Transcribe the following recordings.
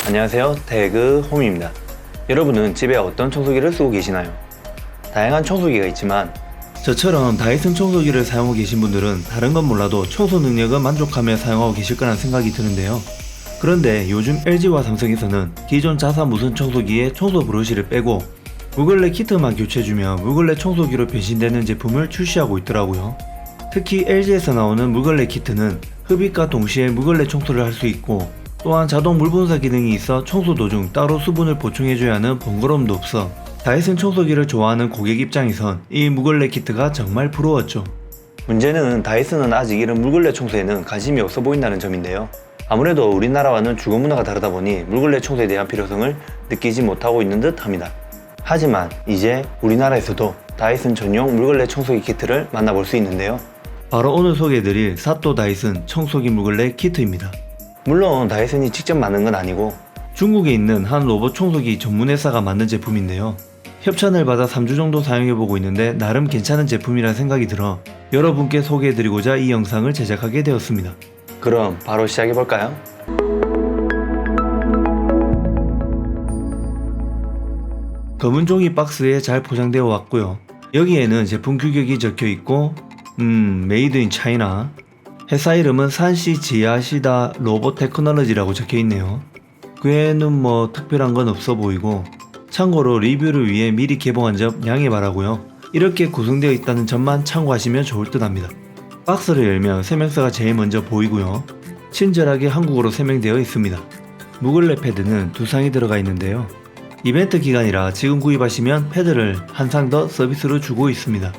안녕하세요, 태그 홈입니다. 여러분은 집에 어떤 청소기를 쓰고 계시나요? 다양한 청소기가 있지만 저처럼 다이슨 청소기를 사용하고 계신 분들은 다른 건 몰라도 청소 능력은 만족하며 사용하고 계실 거란 생각이 드는데요. 그런데 요즘 LG와 삼성에서는 기존 자사 무선 청소기에 청소 브러쉬를 빼고 물걸레 키트만 교체해주며 물걸레 청소기로 변신되는 제품을 출시하고 있더라고요. 특히 LG에서 나오는 물걸레 키트는 흡입과 동시에 물걸레 청소를 할 수 있고, 또한 자동 물 분사 기능이 있어 청소 도중 따로 수분을 보충해줘야 하는 번거로움도 없어 다이슨 청소기를 좋아하는 고객 입장에선 이 물걸레 키트가 정말 부러웠죠. 문제는 다이슨은 아직 이런 물걸레 청소에는 관심이 없어 보인다는 점인데요. 아무래도 우리나라와는 주거 문화가 다르다 보니 물걸레 청소에 대한 필요성을 느끼지 못하고 있는 듯 합니다. 하지만 이제 우리나라에서도 다이슨 전용 물걸레 청소기 키트를 만나볼 수 있는데요. 바로 오늘 소개해드릴 사또 다이슨 청소기 물걸레 키트입니다. 물론 다이슨이 직접 만든 건 아니고 중국에 있는 한 로봇 청소기 전문 회사가 만든 제품인데요. 협찬을 받아 3주 정도 사용해보고 있는데 나름 괜찮은 제품이라 생각이 들어 여러분께 소개해드리고자 이 영상을 제작하게 되었습니다. 그럼 바로 시작해볼까요? 검은 종이 박스에 잘 포장되어 왔고요. 여기에는 제품 규격이 적혀있고 메이드 인 차이나, 회사 이름은 산시 지아시다 로봇 테크놀로지라고 적혀있네요. 그 외에는 뭐 특별한 건 없어 보이고, 참고로 리뷰를 위해 미리 개봉한 점 양해 바라고요. 이렇게 구성되어 있다는 점만 참고하시면 좋을 듯 합니다. 박스를 열면 설명서가 제일 먼저 보이고요. 친절하게 한국어로 설명되어 있습니다. 물걸레 패드는 2상이 들어가 있는데요. 이벤트 기간이라 지금 구입하시면 패드를 한 상 더 서비스로 주고 있습니다.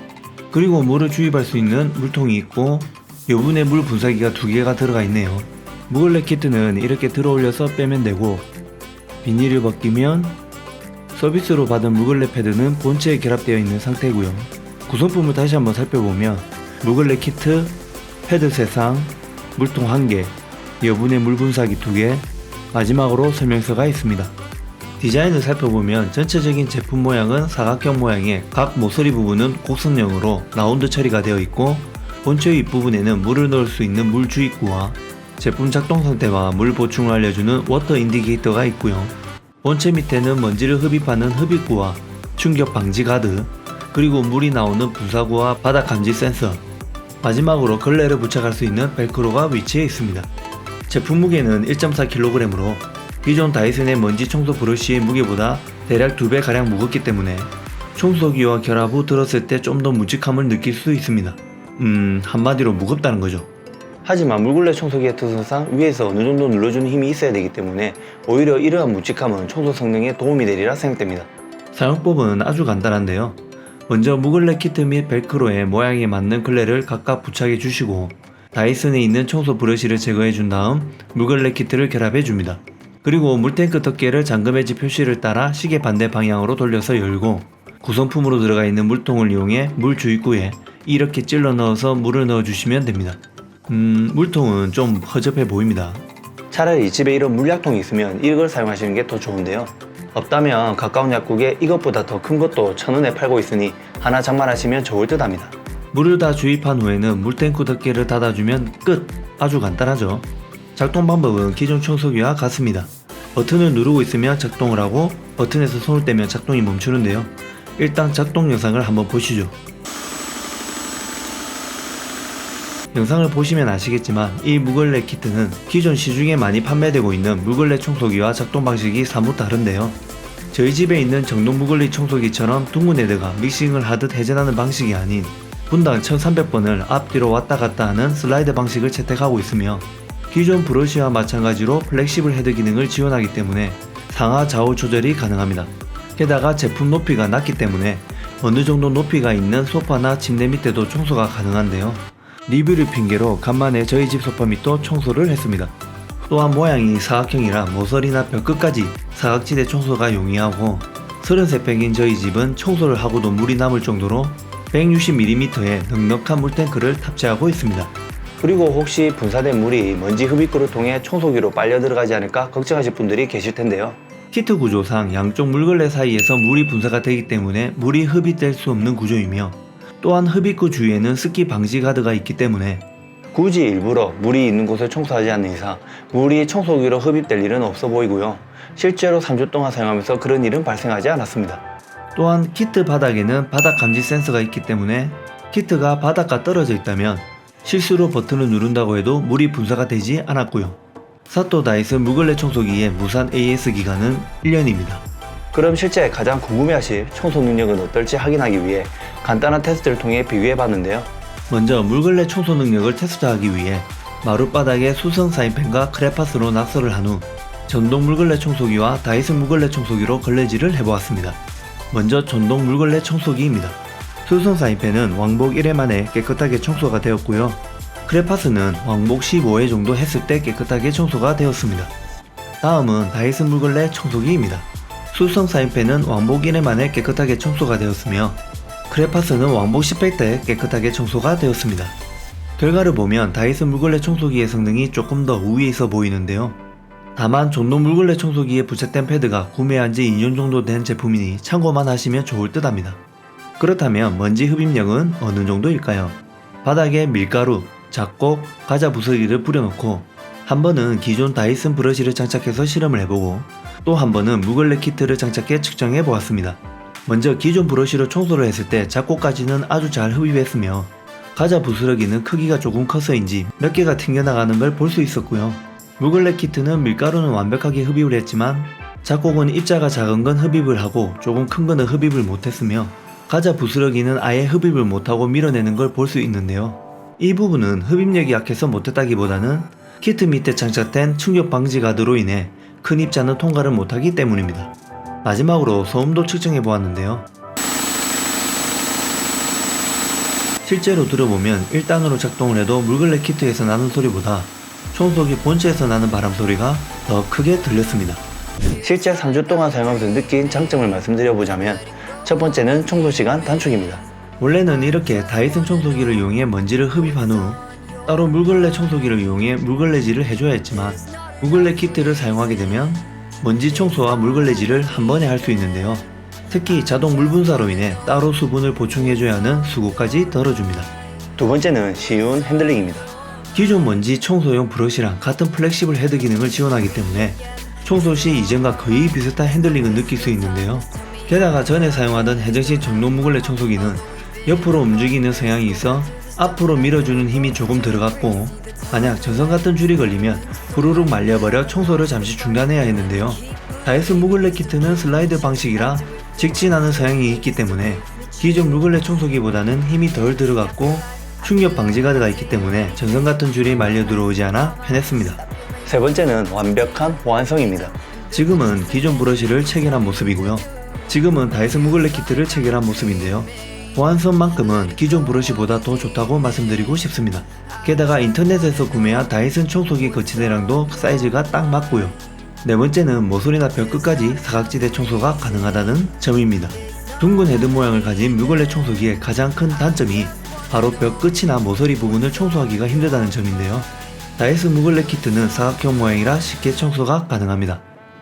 그리고 물을 주입할 수 있는 물통이 있고 여분의 물 분사기가 2개가 들어가 있네요. 물걸레 키트는 이렇게 들어올려서 빼면 되고, 비닐을 벗기면 서비스로 받은 물걸레 패드는 본체에 결합되어 있는 상태고요. 구성품을 다시 한번 살펴보면 물걸레 키트, 패드 3상, 물통 1개, 여분의 물 분사기 2개, 마지막으로 설명서가 있습니다. 디자인을 살펴보면 전체적인 제품 모양은 사각형 모양에 각 모서리 부분은 곡선형으로 라운드 처리가 되어 있고, 본체 윗부분에는 물을 넣을 수 있는 물 주입구와 제품 작동 상태와 물 보충을 알려주는 워터 인디케이터가 있고요. 본체 밑에는 먼지를 흡입하는 흡입구와 충격 방지 가드, 그리고 물이 나오는 분사구와 바닥 감지 센서, 마지막으로 걸레를 부착할 수 있는 벨크로가 위치해 있습니다. 제품 무게는 1.4kg으로 기존 다이슨의 먼지 청소 브러쉬의 무게보다 대략 2배가량 무겁기 때문에 청소기와 결합 후 들었을 때 좀 더 묵직함을 느낄 수 있습니다. 한마디로 무겁다는 거죠. 하지만 물걸레 청소기의 특성상 위에서 어느 정도 눌러주는 힘이 있어야 되기 때문에 오히려 이러한 묵직함은 청소 성능에 도움이 되리라 생각됩니다. 사용법은 아주 간단한데요. 먼저 물걸레 키트 및 벨크로의 모양에 맞는 걸레를 각각 부착해 주시고, 다이슨에 있는 청소 브러쉬를 제거해 준 다음 물걸레 키트를 결합해 줍니다. 그리고 물탱크 덮개를 잠금해지 표시를 따라 시계 반대 방향으로 돌려서 열고, 구성품으로 들어가 있는 물통을 이용해 물 주입구에 이렇게 찔러 넣어서 물을 넣어 주시면 됩니다. 물통은 좀 허접해 보입니다. 차라리 집에 이런 물약통이 있으면 이걸 사용하시는 게 더 좋은데요. 없다면 가까운 약국에 이것보다 더 큰 것도 1,000원에 팔고 있으니 하나 장만하시면 좋을 듯 합니다. 물을 다 주입한 후에는 물탱크 덮개를 닫아주면 끝! 아주 간단하죠. 작동 방법은 기존 청소기와 같습니다. 버튼을 누르고 있으면 작동을 하고 버튼에서 손을 떼면 작동이 멈추는데요. 일단 작동 영상을 한번 보시죠. 영상을 보시면 아시겠지만 이 물걸레 키트는 기존 시중에 많이 판매되고 있는 물걸레 청소기와 작동 방식이 사뭇 다른데요. 저희 집에 있는 정동 물걸레 청소기처럼 둥근 헤드가 믹싱을 하듯 회전하는 방식이 아닌 분당 1300번을 앞뒤로 왔다 갔다 하는 슬라이드 방식을 채택하고 있으며, 기존 브러쉬와 마찬가지로 플렉시블 헤드 기능을 지원하기 때문에 상하 좌우 조절이 가능합니다. 게다가 제품 높이가 낮기 때문에 어느 정도 높이가 있는 소파나 침대 밑에도 청소가 가능한데요. 리뷰를 핑계로 간만에 저희 집 소파 밑도 청소를 했습니다. 또한 모양이 사각형이라 모서리나 벽끝까지 사각지대 청소가 용이하고, 33평인 저희 집은 청소를 하고도 물이 남을 정도로 160mm의 넉넉한 물탱크를 탑재하고 있습니다. 그리고 혹시 분사된 물이 먼지 흡입구를 통해 청소기로 빨려 들어가지 않을까 걱정하실 분들이 계실 텐데요. 키트 구조상 양쪽 물걸레 사이에서 물이 분사가 되기 때문에 물이 흡입될 수 없는 구조이며, 또한 흡입구 주위에는 습기 방지 가드가 있기 때문에 굳이 일부러 물이 있는 곳을 청소하지 않는 이상 물이 청소기로 흡입될 일은 없어 보이고요. 실제로 3주 동안 사용하면서 그런 일은 발생하지 않았습니다. 또한 키트 바닥에는 바닥 감지 센서가 있기 때문에 키트가 바닥과 떨어져 있다면 실수로 버튼을 누른다고 해도 물이 분사가 되지 않았고요. 사또 다이슨 물걸레 청소기의 무산 AS 기간은 1년입니다. 그럼 실제 가장 궁금해하실 청소 능력은 어떨지 확인하기 위해 간단한 테스트를 통해 비교해봤는데요. 먼저 물걸레 청소 능력을 테스트하기 위해 마룻바닥에 수성 사인펜과 크레파스로 낙서를 한 후 전동 물걸레 청소기와 다이슨 물걸레 청소기로 걸레질을 해보았습니다. 먼저 전동 물걸레 청소기입니다. 수성 사인펜은 왕복 1회 만에 깨끗하게 청소가 되었고요. 크레파스는 왕복 15회 정도 했을 때 깨끗하게 청소가 되었습니다. 다음은 다이슨 물걸레 청소기입니다. 수성 사인펜은 왕복 1회 만에 깨끗하게 청소가 되었으며 크레파스는 왕복 10회 때 깨끗하게 청소가 되었습니다. 결과를 보면 다이슨 물걸레 청소기의 성능이 조금 더 우위에 있어 보이는데요. 다만 전동 물걸레 청소기에 부착된 패드가 구매한 지 2년 정도 된 제품이니 참고만 하시면 좋을 듯 합니다. 그렇다면 먼지 흡입력은 어느 정도일까요? 바닥에 밀가루, 잡곡, 과자 부스러기를 뿌려놓고 한 번은 기존 다이슨 브러쉬를 장착해서 실험을 해보고 또 한 번은 물걸레 키트를 장착해 측정해 보았습니다. 먼저 기존 브러쉬로 청소를 했을 때 잡곡까지는 아주 잘 흡입했으며 과자 부스러기는 크기가 조금 커서인지 몇 개가 튕겨나가는 걸 볼 수 있었고요. 물걸레 키트는 밀가루는 완벽하게 흡입을 했지만 잡곡은 입자가 작은 건 흡입을 하고 조금 큰 거는 흡입을 못했으며 과자 부스러기는 아예 흡입을 못하고 밀어내는 걸 볼 수 있는데요. 이 부분은 흡입력이 약해서 못했다기보다는 키트 밑에 장착된 충격 방지 가드로 인해 큰 입자는 통과를 못하기 때문입니다. 마지막으로 소음도 측정해 보았는데요. 실제로 들어보면 1단으로 작동을 해도 물걸레 키트에서 나는 소리보다 청소기 본체에서 나는 바람 소리가 더 크게 들렸습니다. 실제 3주 동안 사용하면서 느낀 장점을 말씀드려보자면 첫 번째는 청소 시간 단축입니다. 원래는 이렇게 다이슨 청소기를 이용해 먼지를 흡입한 후 따로 물걸레 청소기를 이용해 물걸레질을 해줘야 했지만 물걸레 키트를 사용하게 되면 먼지 청소와 물걸레질을 한 번에 할 수 있는데요. 특히 자동 물 분사로 인해 따로 수분을 보충해줘야 하는 수고까지 덜어줍니다. 두 번째는 쉬운 핸들링입니다. 기존 먼지 청소용 브러쉬랑 같은 플렉시블 헤드 기능을 지원하기 때문에 청소 시 이전과 거의 비슷한 핸들링을 느낄 수 있는데요. 게다가 전에 사용하던 해정식 전동 물걸레 청소기는 옆으로 움직이는 성향이 있어 앞으로 밀어주는 힘이 조금 들어갔고 만약 전선 같은 줄이 걸리면 후루룩 말려버려 청소를 잠시 중단해야 했는데요. 다이슨 물걸레 키트는 슬라이드 방식이라 직진하는 성향이 있기 때문에 기존 물걸레 청소기보다는 힘이 덜 들어갔고 충격 방지 가드가 있기 때문에 전선 같은 줄이 말려 들어오지 않아 편했습니다. 세 번째는 완벽한 호환성입니다. 지금은 기존 브러쉬를 체결한 모습이고요. 지금은 다이슨 물걸레 키트를 체결한 모습인데요. 호환성만큼은 기존 브러쉬보다 더 좋다고 말씀드리고 싶습니다. 게다가 인터넷에서 구매한 다이슨 청소기 거치대랑도 사이즈가 딱 맞고요. 네 번째는 모서리나 벽 끝까지 사각지대 청소가 가능하다는 점입니다. 둥근 헤드 모양을 가진 물걸레 청소기의 가장 큰 단점이 바로 벽 끝이나 모서리 부분을 청소하기가 힘들다는 점인데요. 다이슨 물걸레 키트는 사각형 모양이라 쉽게 청소가 가능합니다.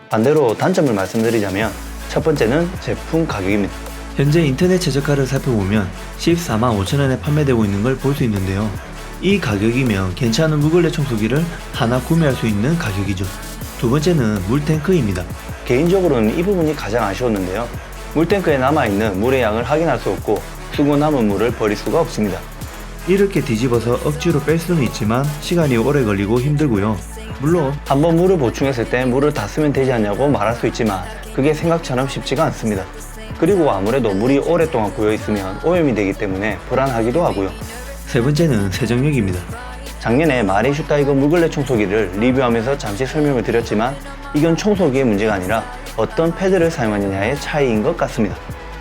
반대로 단점을 말씀드리자면 첫 번째는 제품 가격입니다. 현재 인터넷 최저가를 살펴보면 14만 5천원에 판매되고 있는 걸 볼 수 있는데요. 이 가격이면 괜찮은 물걸레 청소기를 하나 구매할 수 있는 가격이죠. 두 번째는 물탱크입니다. 개인적으로는 이 부분이 가장 아쉬웠는데요. 물탱크에 남아있는 물의 양을 확인할 수 없고 쓰고 남은 물을 버릴 수가 없습니다. 이렇게 뒤집어서 억지로 뺄 수는 있지만 시간이 오래 걸리고 힘들고요. 물론 한번 물을 보충했을 때 물을 다 쓰면 되지 않냐고 말할 수 있지만 그게 생각처럼 쉽지가 않습니다. 그리고 아무래도 물이 오랫동안 고여있으면 오염이 되기 때문에 불안하기도 하고요. 세 번째는 세정력입니다. 작년에 마리슈타이거 물걸레 청소기를 리뷰하면서 잠시 설명을 드렸지만 이건 청소기의 문제가 아니라 어떤 패드를 사용하느냐의 차이인 것 같습니다.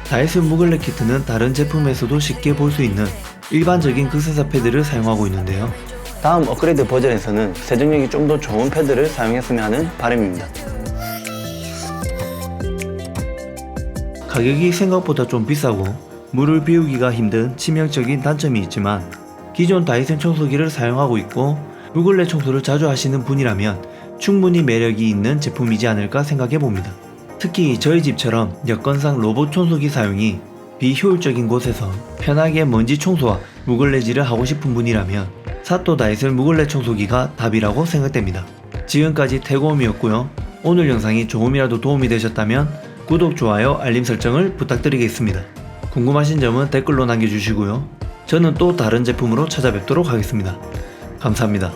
다이슨 물걸레 키트는 다른 제품에서도 쉽게 볼 수 있는 일반적인 극세사 패드를 사용하고 있는데요. 다음 업그레이드 버전에서는 세정력이 좀 더 좋은 패드를 사용했으면 하는 바람입니다. 가격이 생각보다 좀 비싸고 물을 비우기가 힘든 치명적인 단점이 있지만 기존 다이슨 청소기를 사용하고 있고 물걸레 청소를 자주 하시는 분이라면 충분히 매력이 있는 제품이지 않을까 생각해 봅니다. 특히 저희 집처럼 여건상 로봇 청소기 사용이 비효율적인 곳에서 편하게 먼지 청소와 물걸레질을 하고 싶은 분이라면 사또 다이슬 무걸레 청소기가 답이라고 생각됩니다. 지금까지 태고음이었고요. 오늘 영상이 조금이라도 도움이 되셨다면 구독, 좋아요, 알림 설정을 부탁드리겠습니다. 궁금하신 점은 댓글로 남겨주시고요. 저는 또 다른 제품으로 찾아뵙도록 하겠습니다. 감사합니다.